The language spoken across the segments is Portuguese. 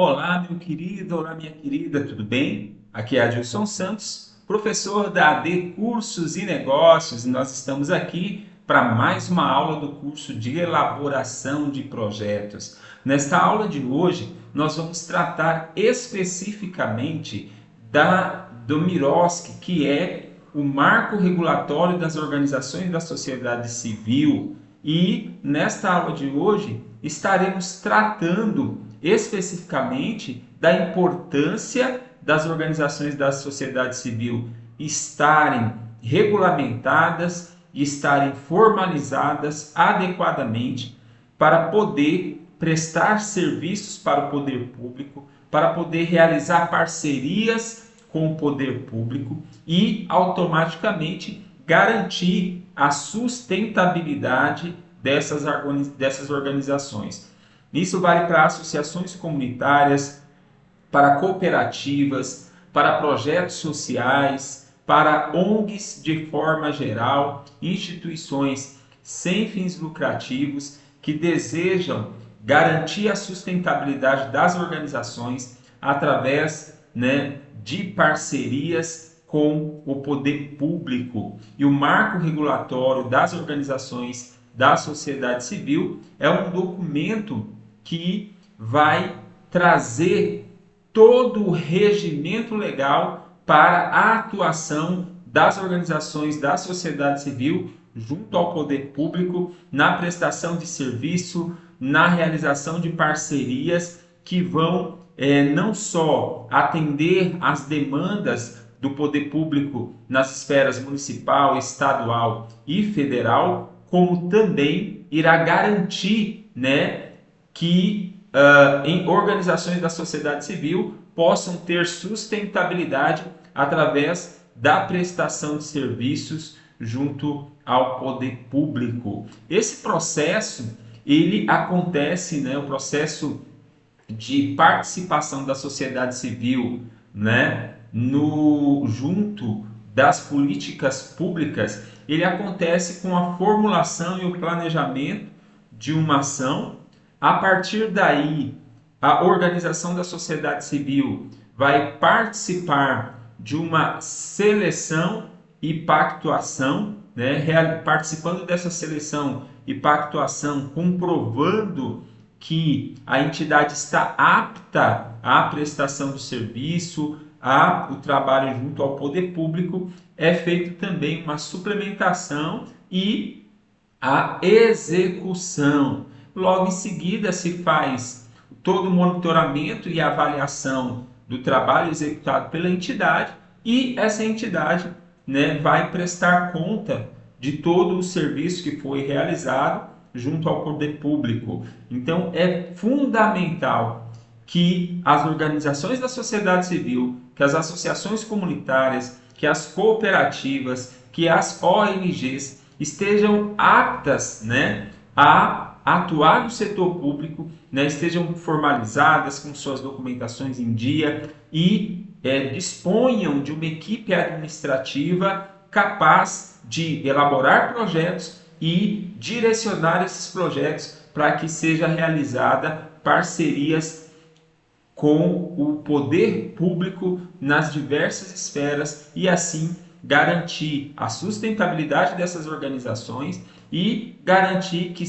Olá, meu querido, olá, minha querida, tudo bem? Aqui é Adilson Santos, professor da AD Cursos e Negócios, e nós estamos aqui para mais uma aula do curso de elaboração de projetos. Nesta aula de hoje, nós vamos tratar especificamente do MIROSC, que é o Marco Regulatório das Organizações da Sociedade Civil. E nesta aula de hoje estaremos tratando especificamente da importância das organizações da sociedade civil estarem regulamentadas e estarem formalizadas adequadamente para poder prestar serviços para o poder público, para poder realizar parcerias com o poder público e automaticamente garantir a sustentabilidade dessas organizações. Isso vale para associações comunitárias, para cooperativas, para projetos sociais, para ONGs de forma geral, instituições sem fins lucrativos que desejam garantir a sustentabilidade das organizações através, de parcerias com o poder público. E o marco regulatório das organizações da sociedade civil é um documento que vai trazer todo o regimento legal para a atuação das organizações da sociedade civil junto ao poder público na prestação de serviço, na realização de parcerias que vão não só atender às demandas do poder público nas esferas municipal, estadual e federal, como também irá garantir, que em organizações da sociedade civil possam ter sustentabilidade através da prestação de serviços junto ao poder público. Esse processo, ele acontece, o processo de participação da sociedade civil, junto das políticas públicas, ele acontece com a formulação e o planejamento de uma ação. A partir daí, a organização da sociedade civil vai participar de uma seleção e pactuação, participando dessa seleção e pactuação, comprovando que a entidade está apta à prestação do serviço, ao trabalho junto ao poder público, é feito também uma suplementação e a execução. Logo em seguida se faz todo o monitoramento e avaliação do trabalho executado pela entidade e essa entidade, vai prestar conta de todo o serviço que foi realizado junto ao poder público. Então é fundamental que as organizações da sociedade civil, que as associações comunitárias, que as cooperativas, que as ONGs estejam aptas, a atuar no setor público, estejam formalizadas com suas documentações em dia e disponham de uma equipe administrativa capaz de elaborar projetos e direcionar esses projetos para que seja realizada parcerias com o poder público nas diversas esferas e assim garantir a sustentabilidade dessas organizações e garantir que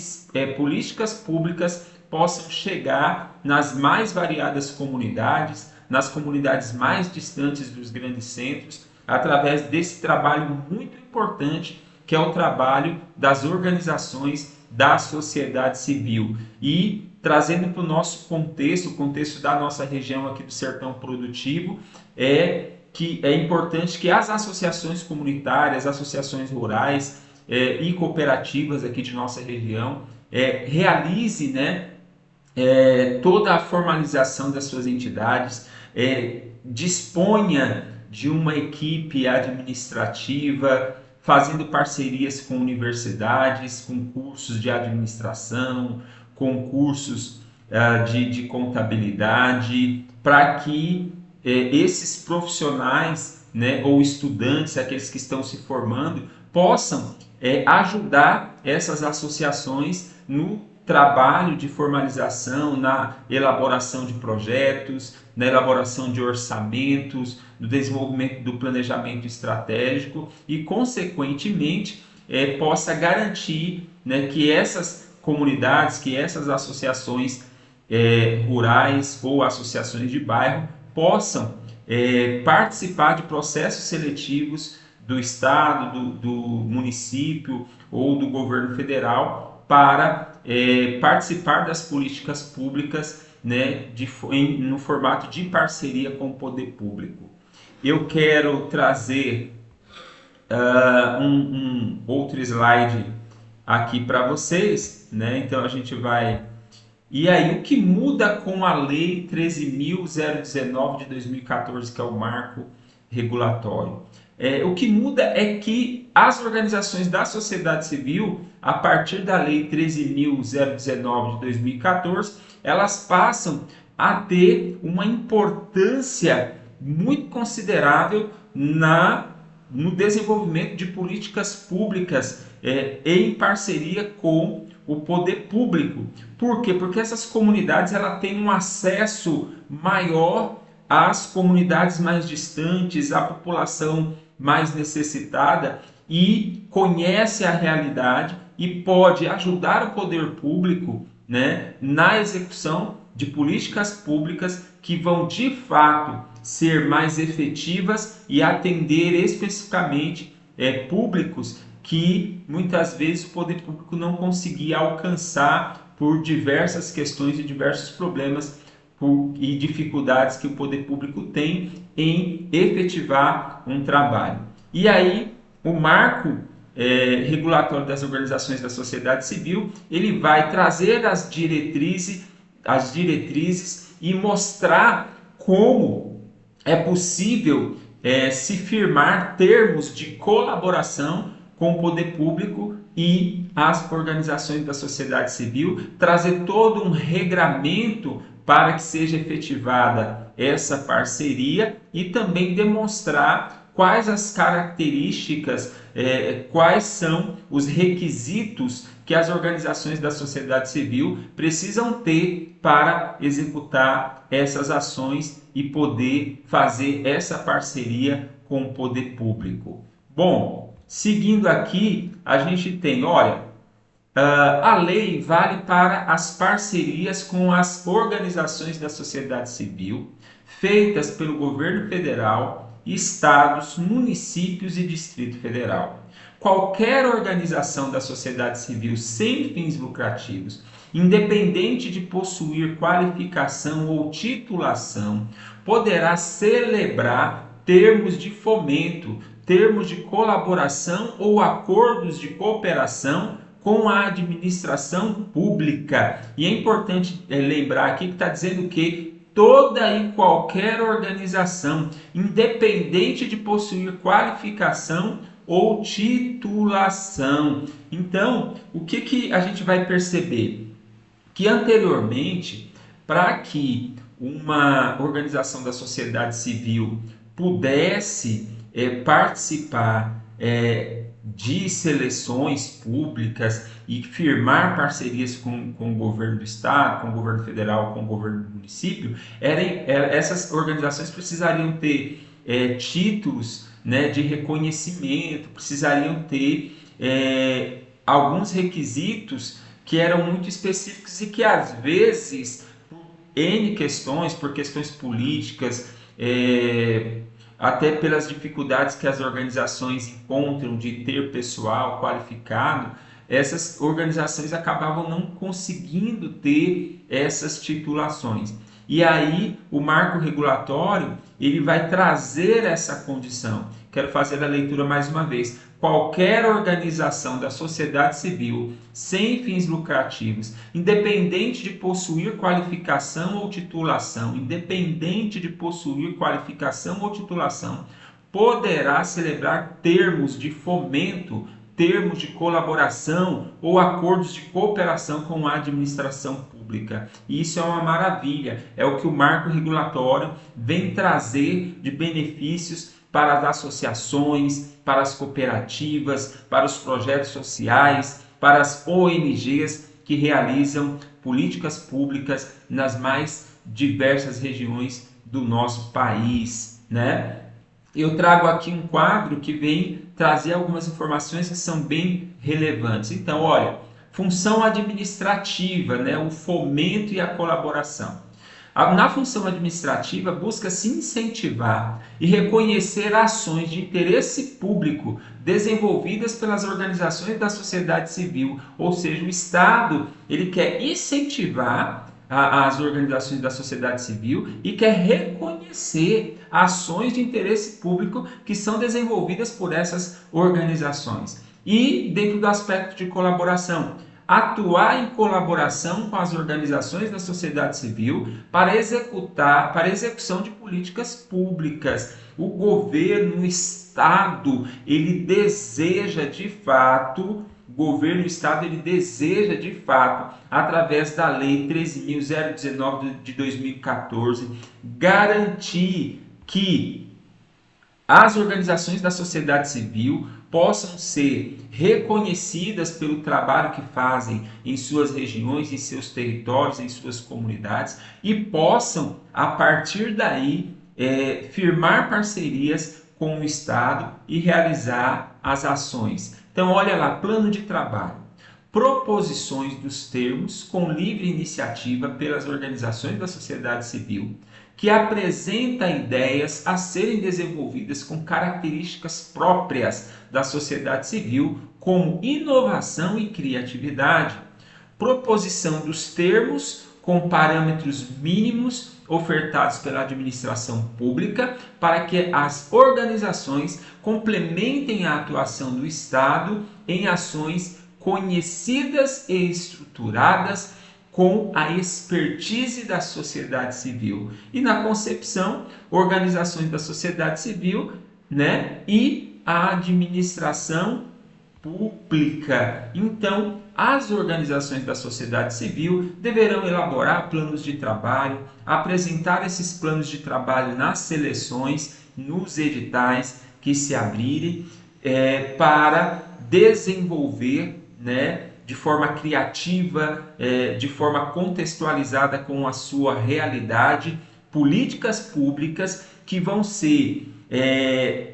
políticas públicas possam chegar nas mais variadas comunidades, nas comunidades mais distantes dos grandes centros, através desse trabalho muito importante que é o trabalho das organizações da sociedade civil. E trazendo para o nosso contexto, o contexto da nossa região aqui do Sertão Produtivo, que é importante que as associações comunitárias, associações rurais e cooperativas aqui de nossa região realize, toda a formalização das suas entidades, disponha de uma equipe administrativa, fazendo parcerias com universidades, com cursos de administração, com cursos de contabilidade, para que esses profissionais, ou estudantes, aqueles que estão se formando, possam ajudar essas associações no trabalho de formalização na elaboração de projetos, na elaboração de orçamentos, no desenvolvimento do planejamento estratégico e, consequentemente, possa garantir, né, que essas comunidades, que essas associações rurais ou associações de bairro possam participar de processos seletivos do Estado, do município ou do governo federal para participar das políticas públicas, né, no formato de parceria com o poder público. Eu quero trazer um outro slide aqui para vocês, né? Então a gente vai... E aí, o que muda com a Lei 13.019 de 2014, que é o marco regulatório? O que muda é que as organizações da sociedade civil, a partir da Lei 13.019 de 2014, elas passam a ter uma importância muito considerável no desenvolvimento de políticas públicas em parceria com o poder público. Por quê? Porque essas comunidades têm um acesso maior às comunidades mais distantes, à população mais necessitada, e conhece a realidade e pode ajudar o poder público, né, na execução de políticas públicas que vão de fato ser mais efetivas e atender especificamente públicos que muitas vezes o poder público não conseguia alcançar por diversas questões e diversos problemas e dificuldades que o poder público tem em efetivar um trabalho. E aí, o marco regulatório das organizações da sociedade civil, ele vai trazer as diretrizes e mostrar como é possível se firmar termos de colaboração com o poder público e as organizações da sociedade civil, trazer todo um regramento para que seja efetivada essa parceria e também demonstrar quais as características, quais são os requisitos que as organizações da sociedade civil precisam ter para executar essas ações e poder fazer essa parceria com o poder público. Bom, seguindo aqui, a gente tem, olha, a lei vale para as parcerias com as organizações da sociedade civil feitas pelo governo federal, estados, municípios e Distrito Federal. Qualquer organização da sociedade civil sem fins lucrativos, independente de possuir qualificação ou titulação, poderá celebrar termos de fomento, termos de colaboração ou acordos de cooperação com a administração pública. E é importante lembrar aqui que está dizendo que toda e qualquer organização, independente de possuir qualificação ou titulação. Então, o que a gente vai perceber? Que anteriormente, para que uma organização da sociedade civil pudesse participar de seleções públicas e firmar parcerias com o governo do estado, com o governo federal, com o governo do município, essas organizações precisariam ter títulos, né, de reconhecimento, precisariam ter alguns requisitos que eram muito específicos e que às vezes, por N questões, por questões políticas, até pelas dificuldades que as organizações encontram de ter pessoal qualificado, essas organizações acabavam não conseguindo ter essas titulações. E aí o marco regulatório ele vai trazer essa condição. Quero fazer a leitura mais uma vez. Qualquer organização da sociedade civil sem fins lucrativos, independente de possuir qualificação ou titulação, poderá celebrar termos de fomento, termos de colaboração ou acordos de cooperação com a administração pública. E isso é uma maravilha, é o que o marco regulatório vem trazer de benefícios para as associações, para as cooperativas, para os projetos sociais, para as ONGs que realizam políticas públicas nas mais diversas regiões do nosso país, né? Eu trago aqui um quadro que vem trazer algumas informações que são bem relevantes. Então, olha, função administrativa, né? O fomento e a colaboração. Na função administrativa, busca-se incentivar e reconhecer ações de interesse público desenvolvidas pelas organizações da sociedade civil, ou seja, o Estado ele quer incentivar as organizações da sociedade civil e quer reconhecer ações de interesse público que são desenvolvidas por essas organizações. E dentro do aspecto de colaboração, atuar em colaboração com as organizações da sociedade civil para execução de políticas públicas. O governo, o Estado, ele deseja de fato, através da Lei 13.019 de 2014, garantir que as organizações da sociedade civil possam ser reconhecidas pelo trabalho que fazem em suas regiões, em seus territórios, em suas comunidades e possam, a partir daí, firmar parcerias com o Estado e realizar as ações. Então, olha lá, plano de trabalho. Proposições dos termos com livre iniciativa pelas organizações da sociedade civil, que apresenta ideias a serem desenvolvidas com características próprias da sociedade civil, como inovação e criatividade. Proposição dos termos com parâmetros mínimos ofertados pela administração pública para que as organizações complementem a atuação do Estado em ações conhecidas e estruturadas com a expertise da sociedade civil. E na concepção, organizações da sociedade civil, né, e a administração pública. Então, as organizações da sociedade civil deverão elaborar planos de trabalho, apresentar esses planos de trabalho nas seleções, nos editais que se abrirem, para desenvolver, né, de forma criativa, de forma contextualizada com a sua realidade, políticas públicas que vão ser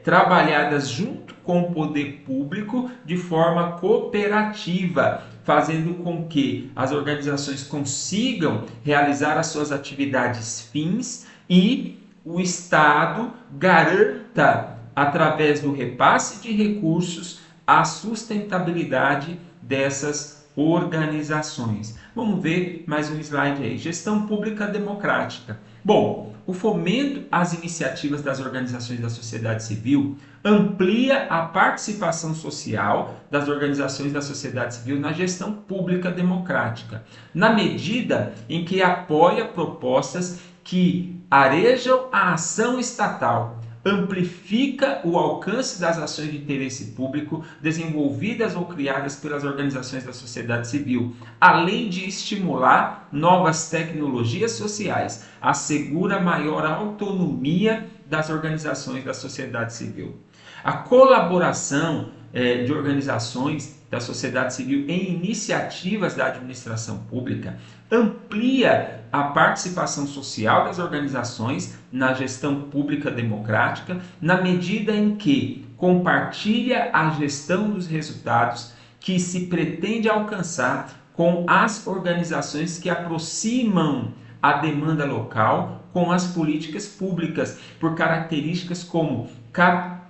trabalhadas junto com o poder público de forma cooperativa, fazendo com que as organizações consigam realizar as suas atividades fins e o Estado garanta, através do repasse de recursos, a sustentabilidade dessas organizações. Vamos ver mais um slide aí. Gestão pública democrática. Bom, o fomento às iniciativas das organizações da sociedade civil amplia a participação social das organizações da sociedade civil na gestão pública democrática, na medida em que apoia propostas que arejam a ação estatal, amplifica o alcance das ações de interesse público desenvolvidas ou criadas pelas organizações da sociedade civil, além de estimular novas tecnologias sociais, assegura maior autonomia das organizações da sociedade civil. A colaboração de organizações da sociedade civil em iniciativas da administração pública amplia a participação social das organizações na gestão pública democrática, na medida em que compartilha a gestão dos resultados que se pretende alcançar com as organizações que aproximam a demanda local com as políticas públicas, por características como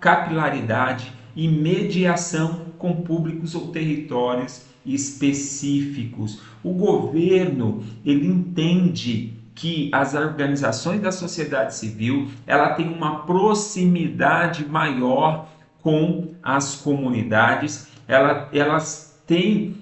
capilaridade e mediação com públicos ou territórios específicos. O governo, ele entende que as organizações da sociedade civil, ela tem uma proximidade maior com as comunidades, elas têm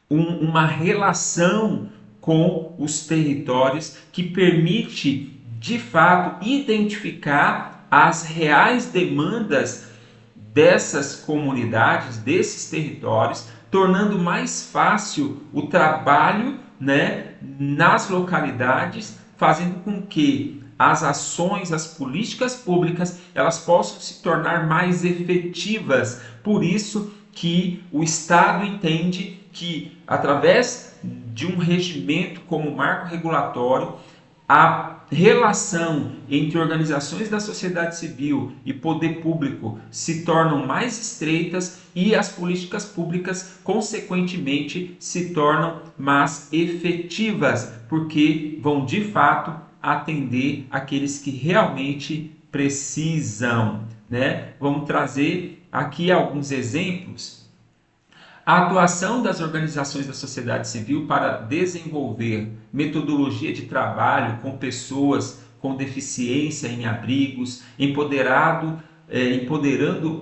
uma relação com os territórios que permite, de fato, identificar as reais demandas dessas comunidades, desses territórios, tornando mais fácil o trabalho, né, nas localidades, fazendo com que as ações, as políticas públicas, elas possam se tornar mais efetivas. Por isso que o Estado entende que, através de um regimento como marco regulatório, a relação entre organizações da sociedade civil e poder público se tornam mais estreitas e as políticas públicas, consequentemente, se tornam mais efetivas, porque vão de fato atender aqueles que realmente precisam, né? Vamos trazer aqui alguns exemplos. A atuação das organizações da sociedade civil para desenvolver metodologia de trabalho com pessoas com deficiência em abrigos, empoderando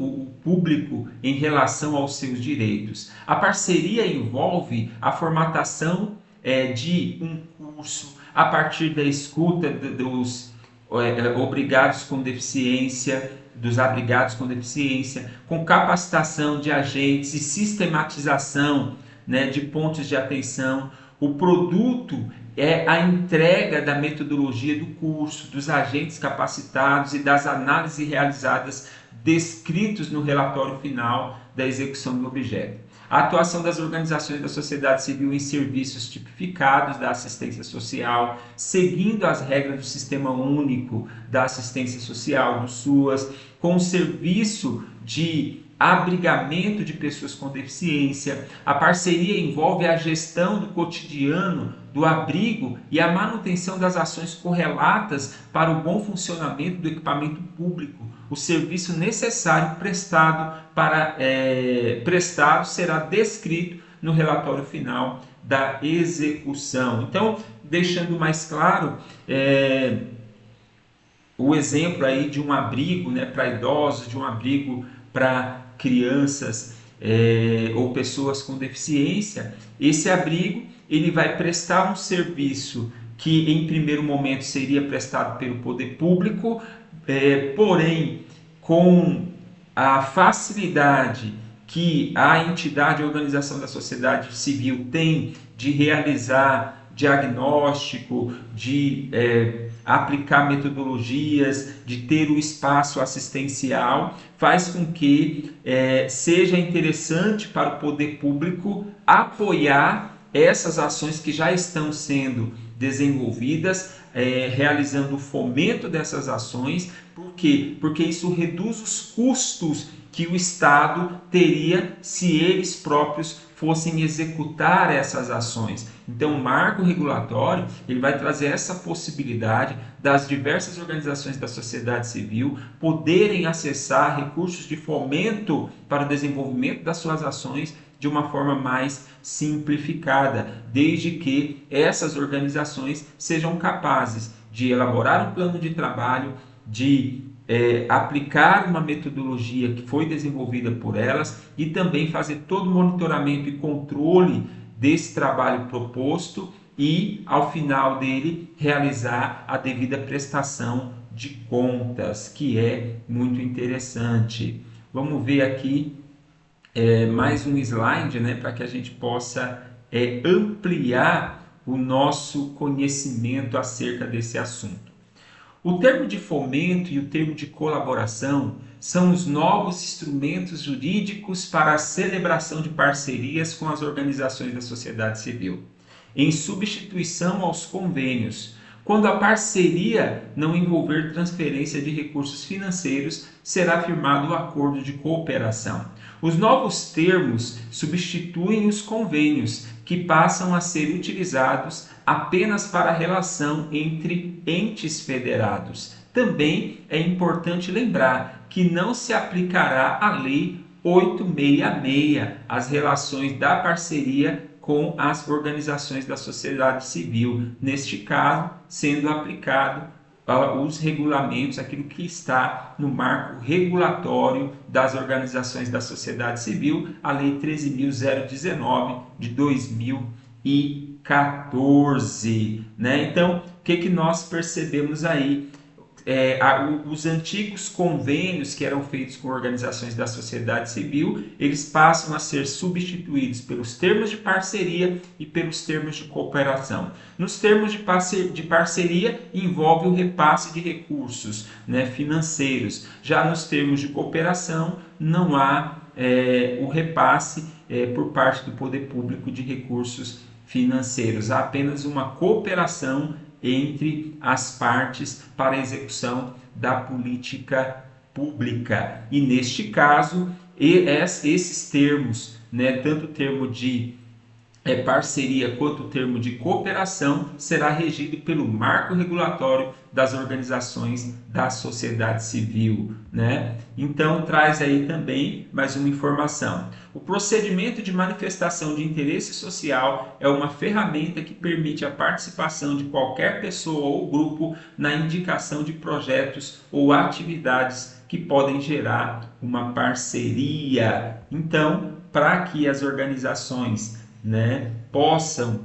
o público em relação aos seus direitos. A parceria envolve a formatação de um curso a partir da escuta dos obrigados com deficiência, dos abrigados com deficiência, com capacitação de agentes e sistematização, né, de pontos de atenção. O produto é a entrega da metodologia do curso, dos agentes capacitados e das análises realizadas descritos no relatório final da execução do objeto. A atuação das organizações da sociedade civil em serviços tipificados da assistência social, seguindo as regras do Sistema Único da Assistência Social, do SUAS, com o serviço de abrigamento de pessoas com deficiência. A parceria envolve a gestão do cotidiano do abrigo e a manutenção das ações correlatas para o bom funcionamento do equipamento público. O serviço necessário prestado será descrito no relatório final da execução. Então, deixando mais claro, o exemplo aí de um abrigo, né, para idosos, de um abrigo para crianças ou pessoas com deficiência. Esse abrigo ele vai prestar um serviço que em primeiro momento seria prestado pelo poder público, porém com a facilidade que a entidade, a organização da sociedade civil tem de realizar diagnóstico, de aplicar metodologias, de ter o espaço assistencial, faz com que seja interessante para o poder público apoiar essas ações que já estão sendo desenvolvidas, realizando o fomento dessas ações. Por quê? Porque isso reduz os custos que o Estado teria se eles próprios fossem executar essas ações. Então, o marco regulatório ele vai trazer essa possibilidade das diversas organizações da sociedade civil poderem acessar recursos de fomento para o desenvolvimento das suas ações de uma forma mais simplificada, desde que essas organizações sejam capazes de elaborar um plano de trabalho, de aplicar uma metodologia que foi desenvolvida por elas e também fazer todo o monitoramento e controle desse trabalho proposto e, ao final dele, realizar a devida prestação de contas, que é muito interessante. Vamos ver aqui mais um slide, né, para que a gente possa ampliar o nosso conhecimento acerca desse assunto. O termo de fomento e o termo de colaboração são os novos instrumentos jurídicos para a celebração de parcerias com as organizações da sociedade civil, em substituição aos convênios. Quando a parceria não envolver transferência de recursos financeiros, será firmado o acordo de cooperação. Os novos termos substituem os convênios, que passam a ser utilizados apenas para a relação entre entes federados. Também é importante lembrar que não se aplicará a Lei 866 às relações da parceria com as organizações da sociedade civil, neste caso, sendo aplicado os regulamentos, aquilo que está no marco regulatório das organizações da sociedade civil, a Lei 13.019 de 2014. Né? Então, o que nós percebemos aí? Os antigos convênios que eram feitos com organizações da sociedade civil, eles passam a ser substituídos pelos termos de parceria e pelos termos de cooperação. Nos termos de parceria, envolve o repasse de recursos, né, financeiros. Já nos termos de cooperação, não há o repasse por parte do poder público de recursos financeiros. Há apenas uma cooperação entre as partes para a execução da política pública. E neste caso, esses termos, né, tanto o termo de parceria quanto o termo de cooperação, será regido pelo marco regulatório das organizações da sociedade civil, né? Então traz aí também mais uma informação. O procedimento de manifestação de interesse social é uma ferramenta que permite a participação de qualquer pessoa ou grupo na indicação de projetos ou atividades que podem gerar uma parceria. Então, para que as organizações, né, possam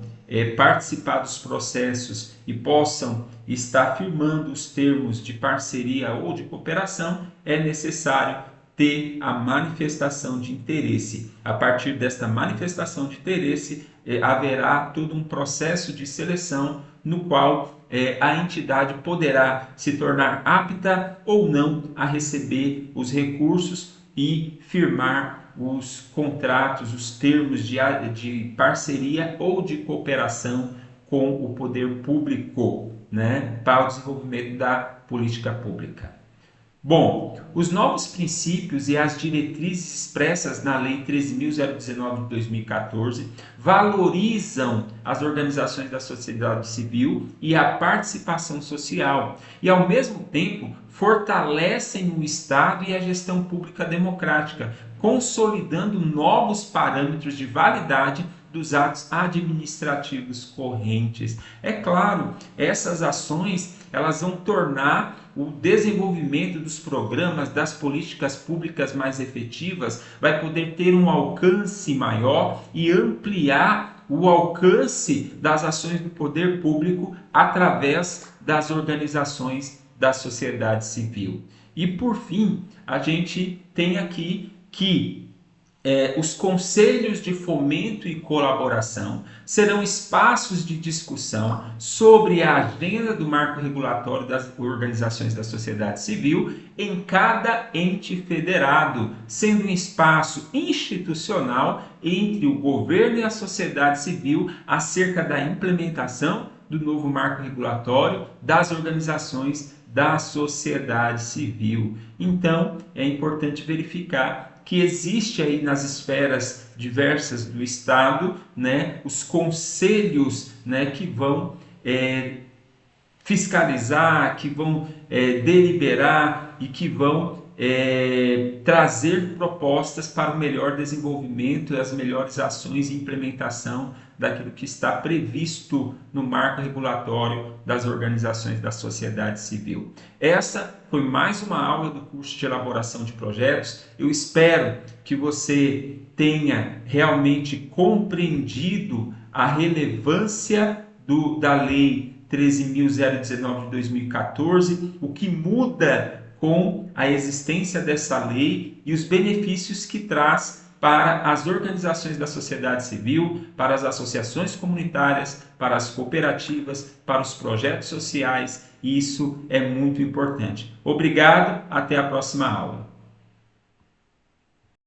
participar dos processos e possam estar firmando os termos de parceria ou de cooperação, é necessário ter a manifestação de interesse. A partir desta manifestação de interesse, haverá todo um processo de seleção no qual a entidade poderá se tornar apta ou não a receber os recursos e firmar os contratos, os termos de parceria ou de cooperação com o poder público, né, para o desenvolvimento da política pública. Bom, os novos princípios e as diretrizes expressas na Lei 13.019 de 2014 valorizam as organizações da sociedade civil e a participação social e, ao mesmo tempo, fortalecem o Estado e a gestão pública democrática, consolidando novos parâmetros de validade dos atos administrativos correntes. É claro, essas ações elas vão tornar o desenvolvimento dos programas, das políticas públicas mais efetivas, vai poder ter um alcance maior e ampliar o alcance das ações do poder público através das organizações da sociedade civil. E por fim, a gente tem aqui que os conselhos de fomento e colaboração serão espaços de discussão sobre a agenda do marco regulatório das organizações da sociedade civil em cada ente federado, sendo um espaço institucional entre o governo e a sociedade civil acerca da implementação do novo marco regulatório das organizações da sociedade civil. Então, é importante verificar que existe aí nas esferas diversas do Estado, né, os conselhos, né, que vão fiscalizar, que vão deliberar e que vão trazer propostas para o melhor desenvolvimento e as melhores ações e implementação daquilo que está previsto no marco regulatório das organizações da sociedade civil. Essa foi mais uma aula do curso de elaboração de projetos. Eu espero que você tenha realmente compreendido a relevância da Lei 13.019 de 2014, o que muda com a existência dessa lei e os benefícios que traz para as organizações da sociedade civil, para as associações comunitárias, para as cooperativas, para os projetos sociais, e isso é muito importante. Obrigado, até a próxima aula.